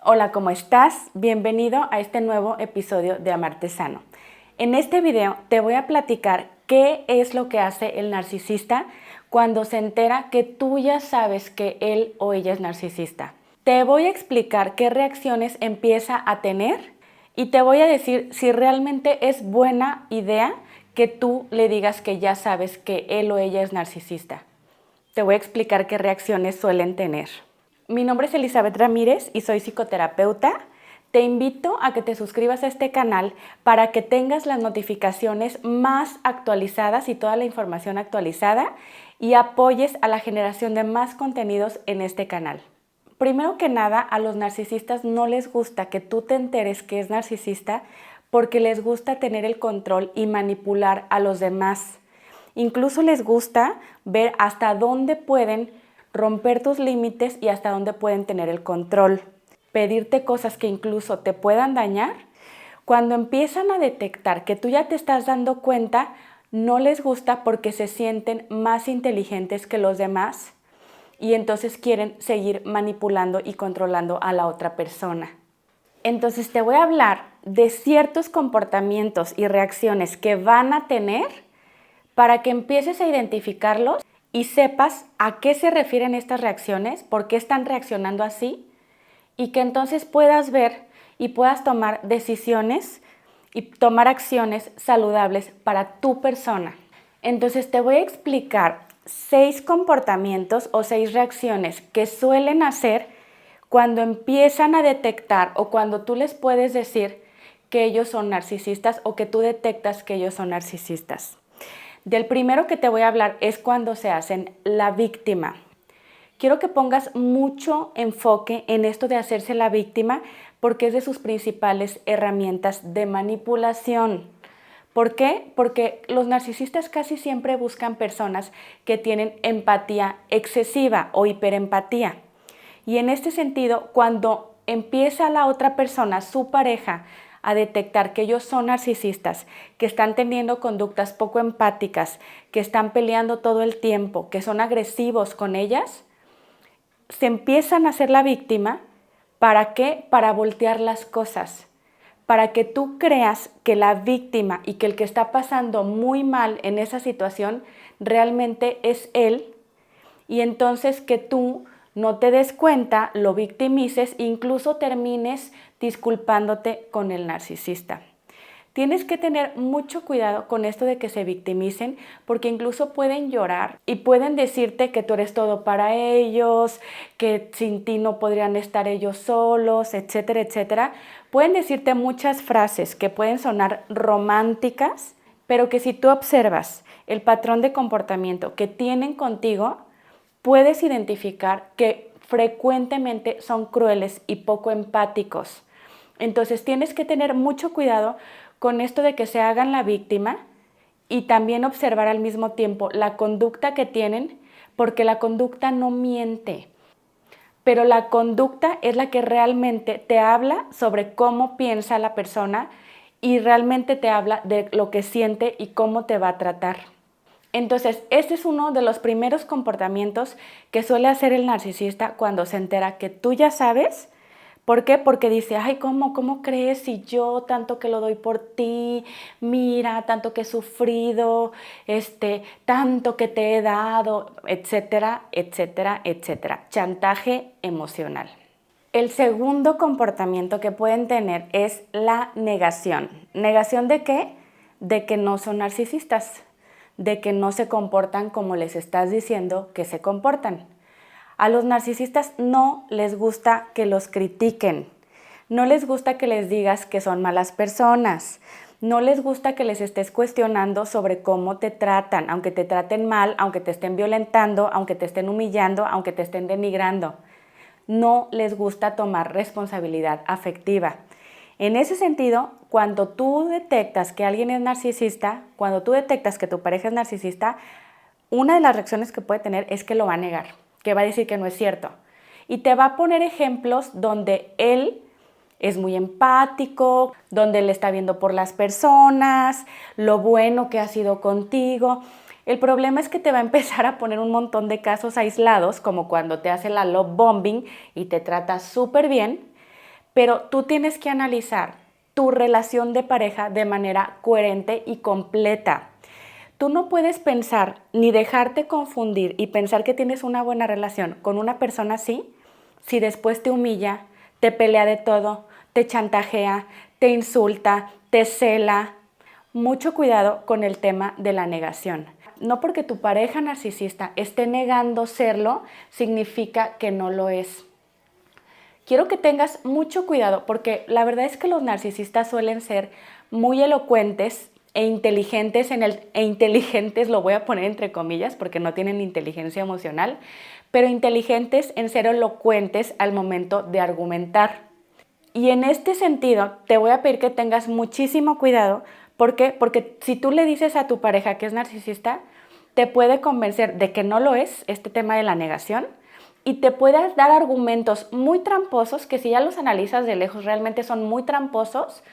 Hola, ¿cómo estás? Bienvenido a este nuevo episodio de Amarte Sano. En este video te voy a platicar qué es lo que hace el narcisista cuando se entera que tú ya sabes que él o ella es narcisista. Te voy a explicar qué reacciones empieza a tener y te voy a decir si realmente es buena idea que tú le digas que ya sabes que él o ella es narcisista. Te voy a explicar qué reacciones suelen tener. Mi nombre es Elizabeth Ramírez y soy psicoterapeuta. Te invito a que te suscribas a este canal para que tengas las notificaciones más actualizadas y toda la información actualizada y apoyes a la generación de más contenidos en este canal. Primero que nada, a los narcisistas no les gusta que tú te enteres que es narcisista porque les gusta tener el control y manipular a los demás. Incluso les gusta ver hasta dónde pueden romper tus límites y hasta dónde pueden tener el control. Pedirte cosas que incluso te puedan dañar. Cuando empiezan a detectar que tú ya te estás dando cuenta, no les gusta porque se sienten más inteligentes que los demás y entonces quieren seguir manipulando y controlando a la otra persona. Entonces te voy a hablar de ciertos comportamientos y reacciones que van a tener para que empieces a identificarlos y sepas a qué se refieren estas reacciones, por qué están reaccionando así, y que entonces puedas ver y puedas tomar decisiones y tomar acciones saludables para tu persona. Entonces te voy a explicar 6 comportamientos o 6 reacciones que suelen hacer cuando empiezan a detectar o cuando tú les puedes decir que ellos son narcisistas o que tú detectas que ellos son narcisistas. Del primero que te voy a hablar es cuando se hacen la víctima. Quiero que pongas mucho enfoque en esto de hacerse la víctima porque es de sus principales herramientas de manipulación. ¿Por qué? Porque los narcisistas casi siempre buscan personas que tienen empatía excesiva o hiperempatía. Y en este sentido, cuando empieza la otra persona, su pareja, a detectar que ellos son narcisistas, que están teniendo conductas poco empáticas, que están peleando todo el tiempo, que son agresivos con ellas, se empiezan a hacer la víctima. ¿Para qué? Para voltear las cosas, para que tú creas que la víctima y que el que está pasando muy mal en esa situación realmente es él y entonces que tú no te des cuenta, lo victimices e incluso termines disculpándote con el narcisista. Tienes que tener mucho cuidado con esto de que se victimicen porque incluso pueden llorar y pueden decirte que tú eres todo para ellos, que sin ti no podrían estar ellos solos, etcétera, etcétera. Pueden decirte muchas frases que pueden sonar románticas, pero que si tú observas el patrón de comportamiento que tienen contigo, puedes identificar que frecuentemente son crueles y poco empáticos. Entonces tienes que tener mucho cuidado con esto de que se hagan la víctima y también observar al mismo tiempo la conducta que tienen, porque la conducta no miente, pero la conducta es la que realmente te habla sobre cómo piensa la persona y realmente te habla de lo que siente y cómo te va a tratar. Entonces, este es uno de los primeros comportamientos que suele hacer el narcisista cuando se entera que tú ya sabes. ¿Por qué? Porque dice, ay, ¿cómo crees si yo tanto que lo doy por ti? Mira, tanto que he sufrido, tanto que te he dado, etcétera, etcétera, etcétera. Chantaje emocional. El segundo comportamiento que pueden tener es la negación. ¿Negación de qué? De que no son narcisistas, de que no se comportan como les estás diciendo que se comportan. A los narcisistas no les gusta que los critiquen, no les gusta que les digas que son malas personas, no les gusta que les estés cuestionando sobre cómo te tratan, aunque te traten mal, aunque te estén violentando, aunque te estén humillando, aunque te estén denigrando. No les gusta tomar responsabilidad afectiva. En ese sentido, cuando tú detectas que alguien es narcisista, cuando tú detectas que tu pareja es narcisista, una de las reacciones que puede tener es que lo va a negar, que va a decir que no es cierto. Y te va a poner ejemplos donde él es muy empático, donde él está viendo por las personas, lo bueno que ha sido contigo. El problema es que te va a empezar a poner un montón de casos aislados, como cuando te hace la love bombing y te trata súper bien, pero tú tienes que analizar tu relación de pareja de manera coherente y completa. Tú no puedes pensar ni dejarte confundir y pensar que tienes una buena relación con una persona así si después te humilla, te pelea de todo, te chantajea, te insulta, te cela. Mucho cuidado con el tema de la negación. No porque tu pareja narcisista esté negando serlo, significa que no lo es. Quiero que tengas mucho cuidado porque la verdad es que los narcisistas suelen ser muy elocuentes e inteligentes inteligentes lo voy a poner entre comillas porque no tienen inteligencia emocional, pero inteligentes en ser elocuentes al momento de argumentar. Y en este sentido te voy a pedir que tengas muchísimo cuidado. ¿Por qué? Porque si tú le dices a tu pareja que es narcisista, te puede convencer de que no lo es, este tema de la negación, y te puede dar argumentos muy tramposos que si ya los analizas de lejos realmente son muy tramposos,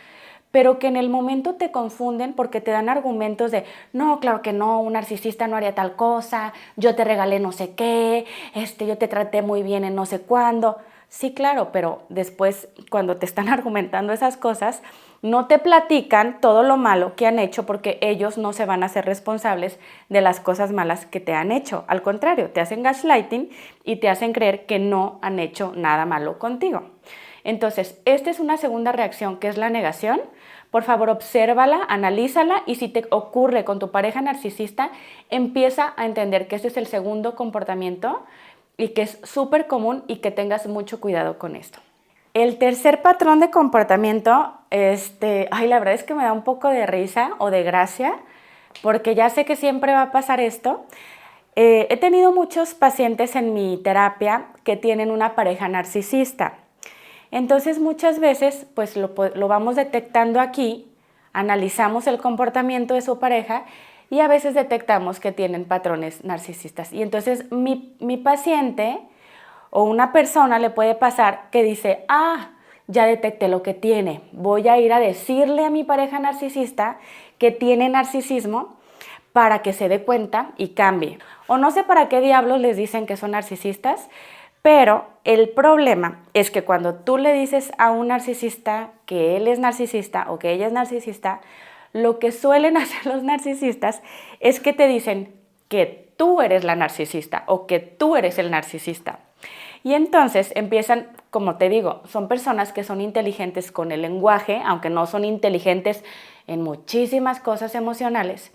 pero que en el momento te confunden porque te dan argumentos de no, claro que no, un narcisista no haría tal cosa, yo te regalé no sé qué, yo te traté muy bien en no sé cuándo. Sí, claro, pero después cuando te están argumentando esas cosas, no te platican todo lo malo que han hecho porque ellos no se van a hacer responsables de las cosas malas que te han hecho. Al contrario, te hacen gaslighting y te hacen creer que no han hecho nada malo contigo. Entonces, esta es una segunda reacción que es la negación. Por favor, obsérvala, analízala y si te ocurre con tu pareja narcisista, empieza a entender que ese es el segundo comportamiento y que es súper común y que tengas mucho cuidado con esto. El tercer patrón de comportamiento, la verdad es que me da un poco de risa o de gracia, porque ya sé que siempre va a pasar esto. He tenido muchos pacientes en mi terapia que tienen una pareja narcisista. Entonces muchas veces pues lo vamos detectando aquí, analizamos el comportamiento de su pareja y a veces detectamos que tienen patrones narcisistas. Y entonces mi paciente o una persona le puede pasar que dice, ya detecté lo que tiene, voy a ir a decirle a mi pareja narcisista que tiene narcisismo para que se dé cuenta y cambie. O no sé para qué diablos les dicen que son narcisistas, pero el problema es que cuando tú le dices a un narcisista que él es narcisista o que ella es narcisista, lo que suelen hacer los narcisistas es que te dicen que tú eres la narcisista o que tú eres el narcisista. Y entonces empiezan, como te digo, son personas que son inteligentes con el lenguaje, aunque no son inteligentes en muchísimas cosas emocionales,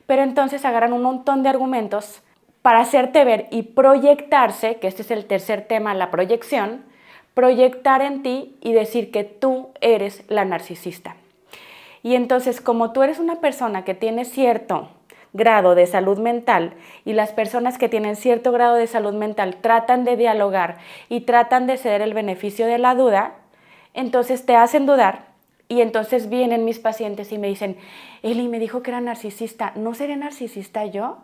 pero entonces agarran un montón de argumentos para hacerte ver y proyectarse, que este es el tercer tema, la proyección, proyectar en ti y decir que tú eres la narcisista. Y entonces, como tú eres una persona que tiene cierto grado de salud mental y las personas que tienen cierto grado de salud mental tratan de dialogar y tratan de ceder el beneficio de la duda, entonces te hacen dudar y entonces vienen mis pacientes y me dicen, Eli me dijo que era narcisista, ¿no seré narcisista yo?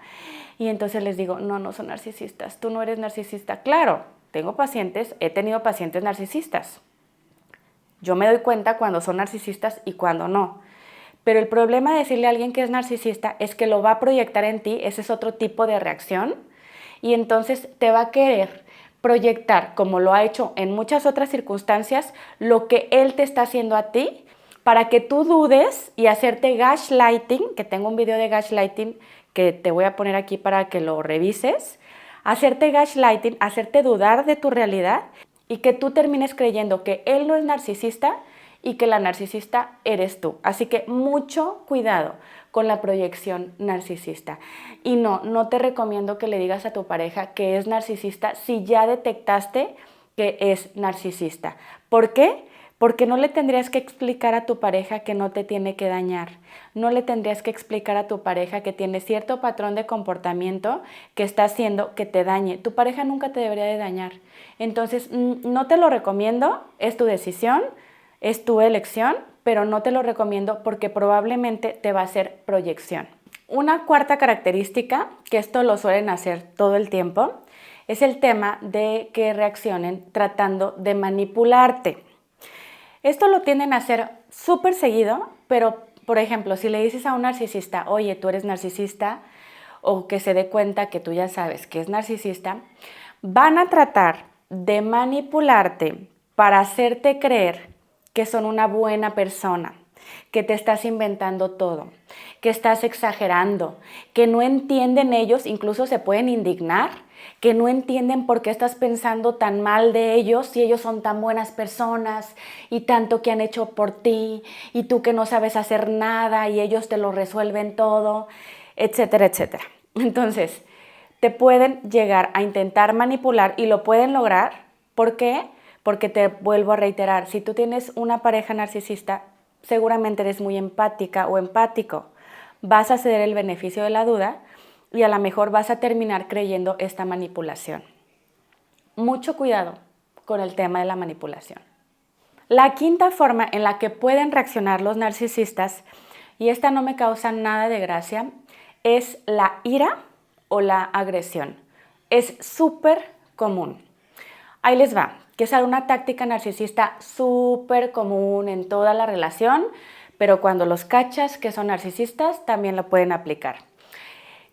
Y entonces les digo, no son narcisistas, tú no eres narcisista. Claro, he tenido pacientes narcisistas. Yo me doy cuenta cuando son narcisistas y cuando no. Pero el problema de decirle a alguien que es narcisista es que lo va a proyectar en ti, ese es otro tipo de reacción, y entonces te va a querer proyectar, como lo ha hecho en muchas otras circunstancias, lo que él te está haciendo a ti, para que tú dudes y hacerte gaslighting, que tengo un video de gaslighting que te voy a poner aquí para que lo revises, hacerte gaslighting, hacerte dudar de tu realidad y que tú termines creyendo que él no es narcisista y que la narcisista eres tú. Así que mucho cuidado con la proyección narcisista. Y no te recomiendo que le digas a tu pareja que es narcisista si ya detectaste que es narcisista. ¿Por qué? Porque no le tendrías que explicar a tu pareja que no te tiene que dañar. No le tendrías que explicar a tu pareja que tiene cierto patrón de comportamiento que está haciendo que te dañe. Tu pareja nunca te debería de dañar. Entonces, no te lo recomiendo, es tu decisión, es tu elección, pero no te lo recomiendo porque probablemente te va a hacer proyección. Una cuarta característica, que esto lo suelen hacer todo el tiempo, es el tema de que reaccionen tratando de manipularte. Esto lo tienden a hacer súper seguido, pero por ejemplo, si le dices a un narcisista, oye, tú eres narcisista, o que se dé cuenta que tú ya sabes que es narcisista, van a tratar de manipularte para hacerte creer que son una buena persona, que te estás inventando todo, que estás exagerando, que no entienden ellos, incluso se pueden indignar, que no entienden por qué estás pensando tan mal de ellos si ellos son tan buenas personas y tanto que han hecho por ti y tú que no sabes hacer nada y ellos te lo resuelven todo, etcétera, etcétera. Entonces, te pueden llegar a intentar manipular y lo pueden lograr. ¿Por qué? Porque te vuelvo a reiterar, si tú tienes una pareja narcisista, seguramente eres muy empática o empático. Vas a ceder el beneficio de la duda y a lo mejor vas a terminar creyendo esta manipulación. Mucho cuidado con el tema de la manipulación. La quinta forma en la que pueden reaccionar los narcisistas, y esta no me causa nada de gracia, es la ira o la agresión. Es súper común. Ahí les va, que es una táctica narcisista súper común en toda la relación, pero cuando los cachas que son narcisistas también lo pueden aplicar.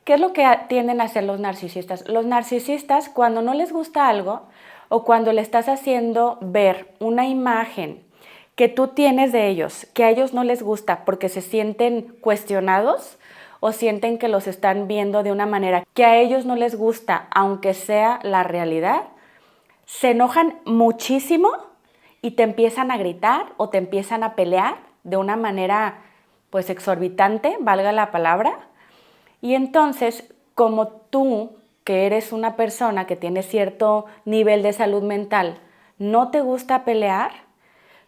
¿Qué es lo que tienden a hacer los narcisistas? Los narcisistas, cuando no les gusta algo o cuando le estás haciendo ver una imagen que tú tienes de ellos, que a ellos no les gusta porque se sienten cuestionados o sienten que los están viendo de una manera que a ellos no les gusta, aunque sea la realidad, se enojan muchísimo y te empiezan a gritar o te empiezan a pelear de una manera pues exorbitante, valga la palabra. Y entonces, como tú, que eres una persona que tiene cierto nivel de salud mental, no te gusta pelear,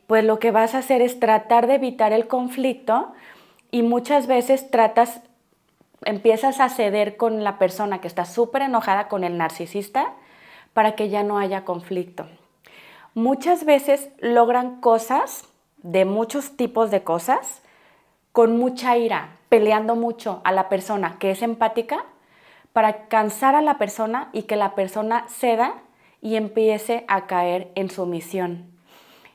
pues lo que vas a hacer es tratar de evitar el conflicto y muchas veces empiezas a ceder con la persona que está súper enojada, con el narcisista, para que ya no haya conflicto. Muchas veces logran cosas, de muchos tipos de cosas, con mucha ira, peleando mucho a la persona que es empática para cansar a la persona y que la persona ceda y empiece a caer en sumisión.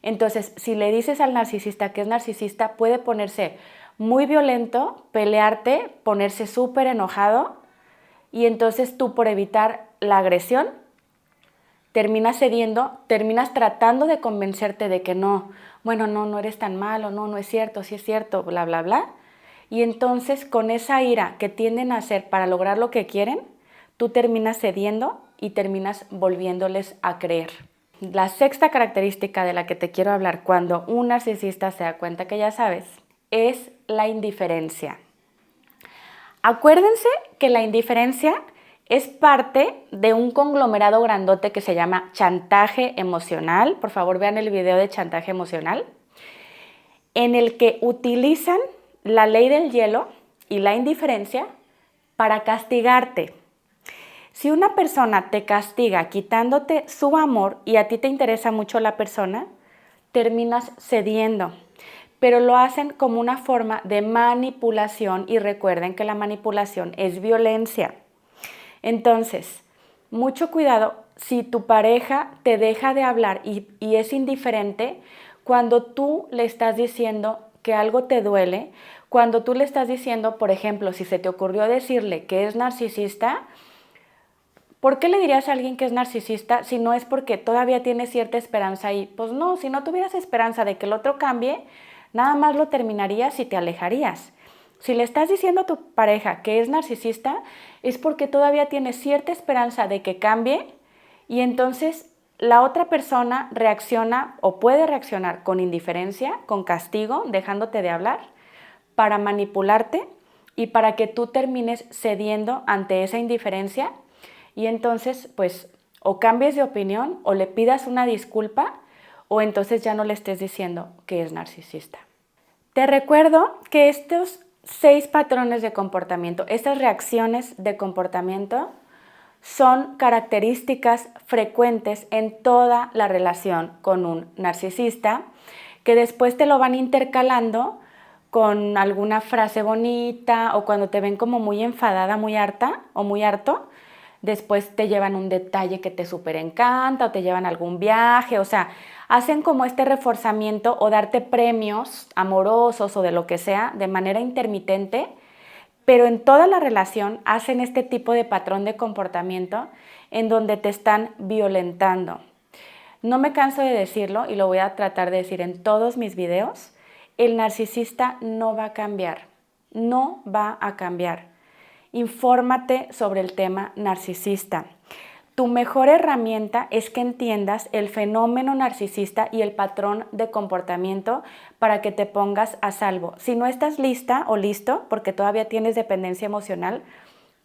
Entonces, si le dices al narcisista que es narcisista, puede ponerse muy violento, pelearte, ponerse súper enojado y entonces tú por evitar la agresión terminas cediendo, terminas tratando de convencerte de que no, bueno, no eres tan malo, no es cierto, sí es cierto, bla, bla, bla. Y entonces con esa ira que tienden a hacer para lograr lo que quieren, tú terminas cediendo y terminas volviéndoles a creer. La sexta característica de la que te quiero hablar cuando un narcisista se da cuenta que ya sabes, es la indiferencia. Acuérdense que la indiferencia es parte de un conglomerado grandote que se llama chantaje emocional. Por favor, vean el video de chantaje emocional, en el que utilizan la ley del hielo y la indiferencia para castigarte. Si una persona te castiga quitándote su amor y a ti te interesa mucho la persona, terminas cediendo. Pero lo hacen como una forma de manipulación y recuerden que la manipulación es violencia. Entonces, mucho cuidado si tu pareja te deja de hablar y es indiferente cuando tú le estás diciendo que algo te duele, cuando tú le estás diciendo, por ejemplo, si se te ocurrió decirle que es narcisista, ¿por qué le dirías a alguien que es narcisista si no es porque todavía tienes cierta esperanza ahí? Pues no, si no tuvieras esperanza de que el otro cambie, nada más lo terminarías y te alejarías. Si le estás diciendo a tu pareja que es narcisista, es porque todavía tienes cierta esperanza de que cambie y entonces la otra persona reacciona o puede reaccionar con indiferencia, con castigo, dejándote de hablar, para manipularte y para que tú termines cediendo ante esa indiferencia y entonces pues o cambies de opinión o le pidas una disculpa o entonces ya no le estés diciendo que es narcisista. Te recuerdo que estos 6 patrones de comportamiento, estas reacciones de comportamiento son características frecuentes en toda la relación con un narcisista, que después te lo van intercalando con alguna frase bonita o cuando te ven como muy enfadada, muy harta o muy harto, después te llevan un detalle que te súper encanta o te llevan a algún viaje, o sea, hacen como este reforzamiento o darte premios amorosos o de lo que sea de manera intermitente, pero en toda la relación hacen este tipo de patrón de comportamiento en donde te están violentando. No me canso de decirlo y lo voy a tratar de decir en todos mis videos. El narcisista no va a cambiar, no va a cambiar. Infórmate sobre el tema narcisista. Tu mejor herramienta es que entiendas el fenómeno narcisista y el patrón de comportamiento para que te pongas a salvo. Si no estás lista o listo, porque todavía tienes dependencia emocional,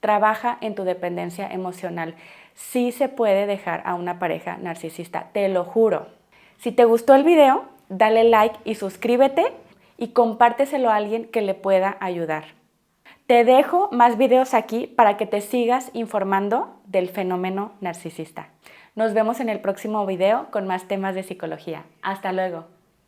trabaja en tu dependencia emocional. Sí se puede dejar a una pareja narcisista, te lo juro. Si te gustó el video, dale like y suscríbete y compárteselo a alguien que le pueda ayudar. Te dejo más videos aquí para que te sigas informando del fenómeno narcisista. Nos vemos en el próximo video con más temas de psicología. Hasta luego.